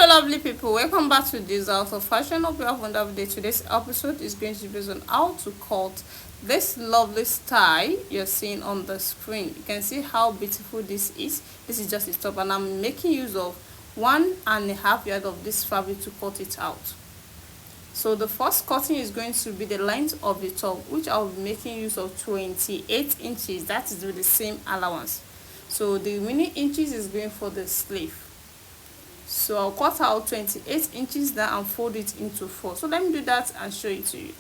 Lovely people, welcome back to this house of fashion. Hope you have a wonderful day. Today's episode is going to be based on how to cut this lovely style you're seeing on the screen. You can see how beautiful this is. This is just a top, and I'm making use of 1.5 yards of this fabric to cut it out. So the first cutting is going to be the length of the top, which I'll be making use of 28 inches. That is with the same allowance. So the remaining inches is going for the sleeve. So I'll cut out 28 inches now and fold it into 4. So let me do that and show it to you.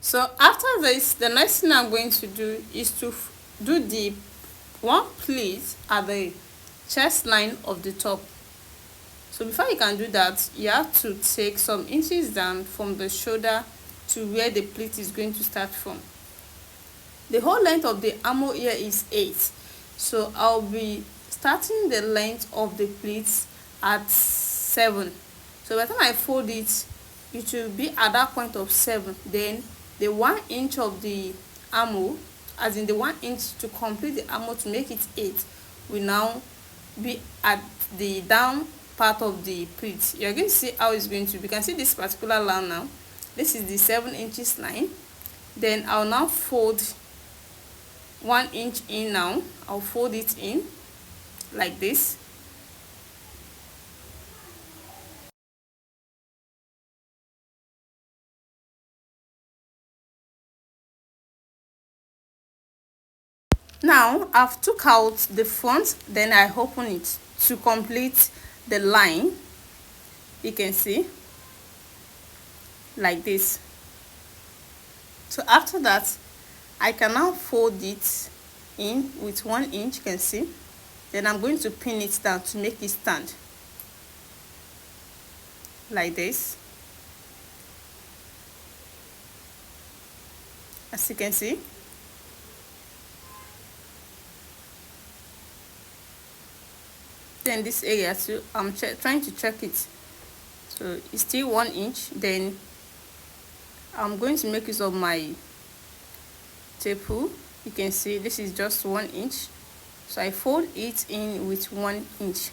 So after this, the next thing I'm going to do is to do the one pleat at the chest line of the top. So before you can do that, you have to take some inches down from the shoulder to where the pleat is going to start from. The whole length of the armhole here is 8, so I'll be starting the length of the pleats at 7. So by the time I fold it, it will be at that point of 7. Then the 1 inch of the armhole, as in the 1 inch to complete the armhole to make it 8, will now be at the down part of the pleat. You're going to see how it's going to be. You can see this particular line now. This is the 7 inches line. Then I'll now fold 1 inch in. Now I'll fold it in like this. Now I've took out the front, then I open it to complete the line. You can see like this. So after that, I can now fold it in with 1 inch. You can see. Then I'm going to pin it down to make it stand like this. As you can see. Then this area too, I'm trying to check it, so it's still 1 inch. Then I'm going to make use of my tape rule. You can see this is just 1 inch, so I fold it in with 1 inch.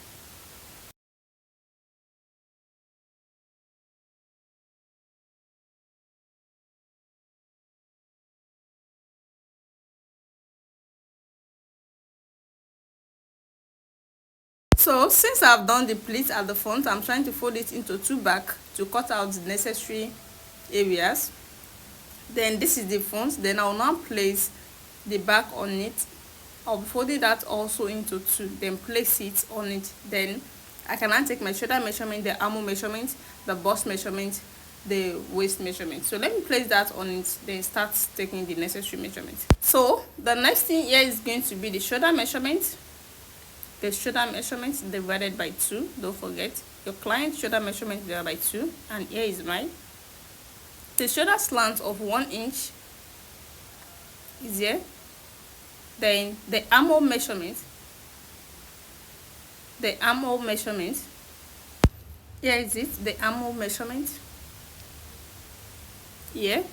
So since I've done the pleat at the front, I'm trying to fold it into 2 back to cut out the necessary areas. Then this is the front. Then I'll now place the back on it. I'll be folding that also into 2, then place it on it. Then I can now take my shoulder measurement, the armhole measurement, the bust measurement, the waist measurement. So let me place that on it, then start taking the necessary measurement. So the next thing here is going to be the shoulder measurement. The shoulder measurement divided by 2. Don't forget your client's shoulder measurement divided by 2, and here is mine. The shoulder slant of 1 inch is here. Then the armhole measurement. The armhole measurement. Here is it. The armhole measurement. Here.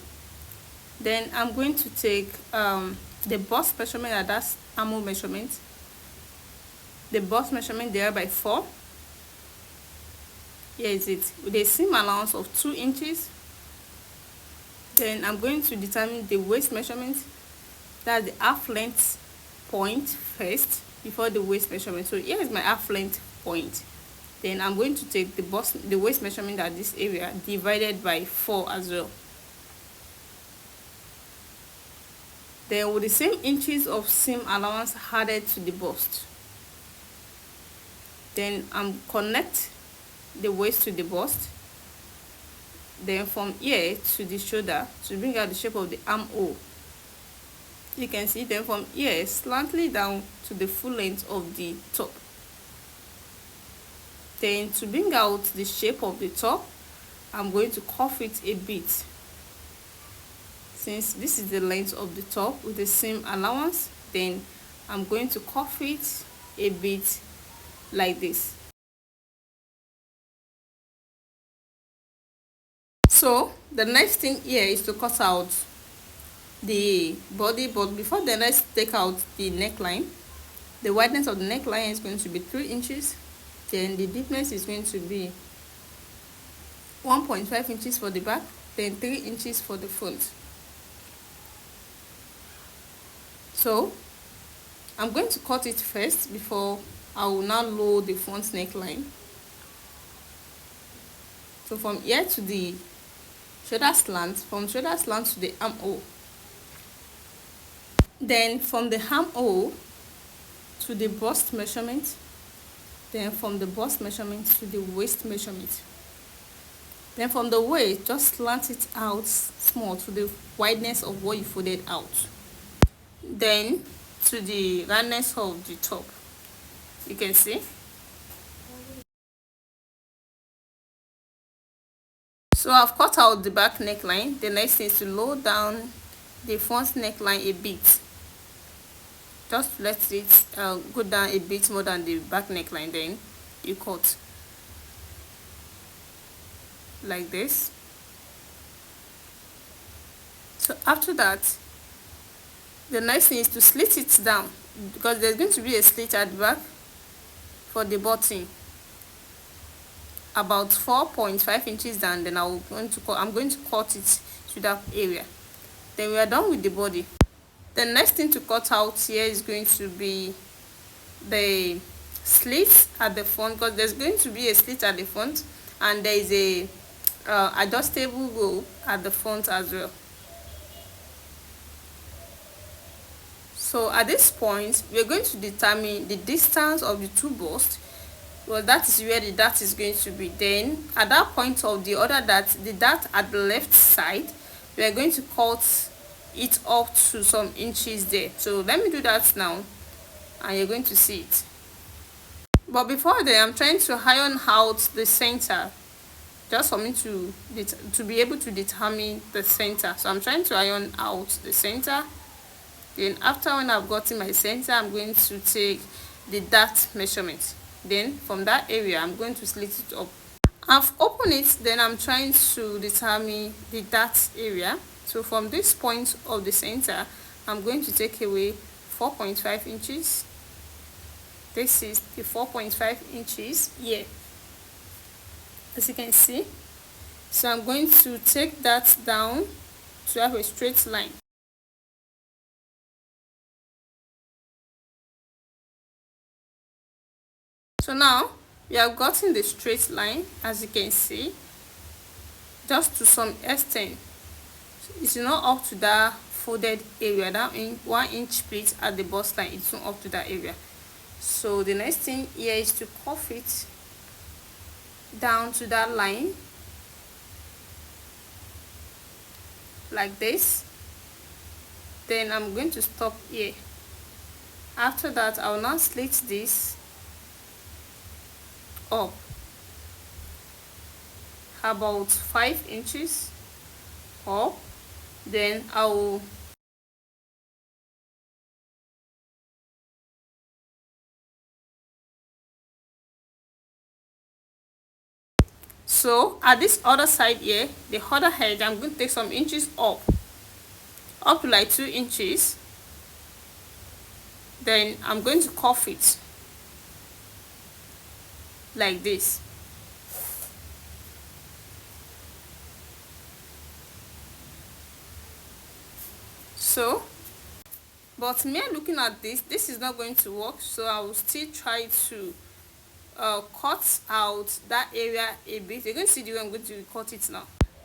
Then I'm going to take the bust measurement at that armhole measurement. The bust measurement there by 4. Here is it, with a seam allowance of 2 inches. Then I'm going to determine the waist measurement. That's the half length point first before the waist measurement. So here is my half length point. Then I'm going to take the waist measurement at this area divided by 4 as well. Then with the same inches of seam allowance added to the bust. Then I'm connect the waist to the bust. Then from here to the shoulder to bring out the shape of the armhole. You can see. Then from here slightly down to the full length of the top. Then to bring out the shape of the top, I'm going to curve it a bit. Since this is the length of the top with the same allowance, then I'm going to curve it a bit like this. So the next thing here is to cut out the body, but before then, let's take out the neckline. The wideness of the neckline is going to be 3 inches, then the deepness is going to be 1.5 inches for the back, then 3 inches for the front. So I'm going to cut it first before I will now load the front neckline. So from here to the shoulder slant, from shoulder slant to the armhole, then from the armhole to the bust measurement, then from the bust measurement to the waist measurement, then from the waist just slant it out small to the wideness of what you folded out, then to the roundness of the top. You can see. So I've cut out the back neckline. The next thing is to lower down the front neckline a bit. Just let it go down a bit more than the back neckline, then you cut like this. So after that, the next thing is to slit it down, because there's going to be a slit at the back for the button, about 4.5 inches down. Then I'm going to cut it to that area. Then we are done with the body. The next thing to cut out here is going to be the slit at the front, because there's going to be a slit at the front, and there is a adjustable rope at the front as well. So at this point, we're going to determine the distance of the two busts. Well, that is where the dart is going to be. Then at that point of the other dart, the dart at the left side, we are going to cut it up to some inches there. So let me do that now, and you're going to see it. But before then, I'm trying to iron out the center, just for me to be able to determine the center. So I'm trying to iron out the center. Then after, when I've gotten my center, I'm going to take the dart measurement. Then from that area, I'm going to slit it up. I've opened it, then I'm trying to determine the dart area. So from this point of the center, I'm going to take away 4.5 inches. This is the 4.5 inches here, as you can see. So I'm going to take that down to have a straight line. So now we have gotten the straight line, as you can see, just to some extent. It's not up to that folded area, that 1 inch split at the bust line. It's not up to that area. So the next thing here is to cuff it down to that line like this. Then I'm going to stop here. After that, I will now slit this up about 5 inches up. Then I will so at this other side here, the other edge, I'm going to take some inches up to like 2 inches. Then I'm going to cuff it like this. So, but me looking at this is not going to work, so I will still try to cut out that area a bit. You're going to see the way I'm going to cut it now.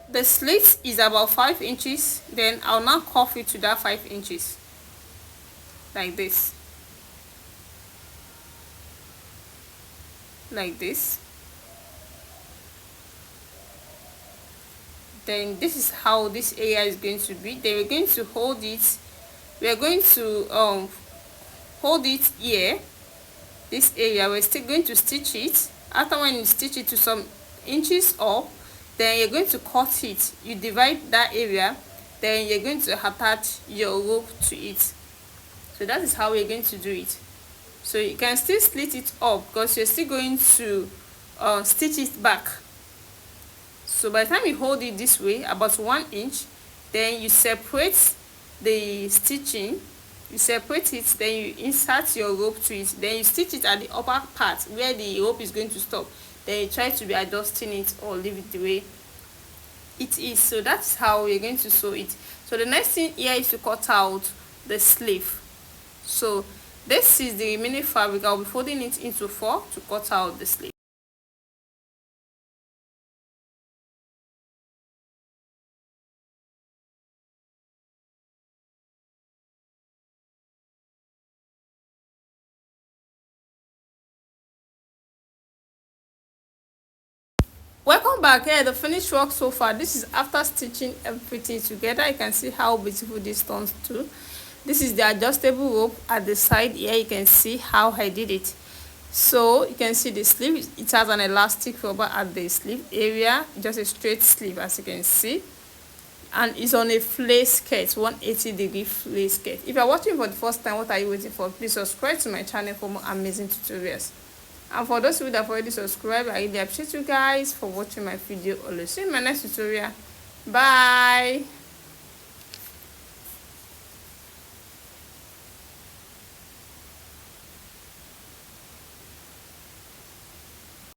The slit is about 5 inches. Then I'll now cuff it to that 5 inches like this. Like this. Then this is how this area is going to be. Then we're going to hold it. We're going to hold it here, this area. We're still going to stitch it. After, when you stitch it to some inches up, then you're going to cut it. You divide that area, then you're going to attach your rope to it. So that is how we're going to do it. So you can still slit it up because you're still going to stitch it back. So by the time you hold it this way, about 1 inch, then you separate the stitching, you separate it, then you insert your rope to it, then you stitch it at the upper part where the rope is going to stop. Then you try to be adjusting it or leave it the way it is. So that's how you're going to sew it. So the next thing here is to cut out the sleeve. So this is the remaining fabric. I'll be folding it into 4 to cut out the sleeve. Welcome back. Here the finished work so far. This is after stitching everything together. You can see how beautiful this turns to. This is the adjustable rope at the side. Here you can see how I did it. So you can see the sleeve, it has an elastic rubber at the sleeve area, just a straight sleeve as you can see, and it's on a flare skirt, 180-degree flare skirt. If you're watching for the first time, what are you waiting for? Please subscribe to my channel for more amazing tutorials. And for those of you that have already subscribed, I really appreciate you guys for watching my video. Always see you in my next tutorial. Bye.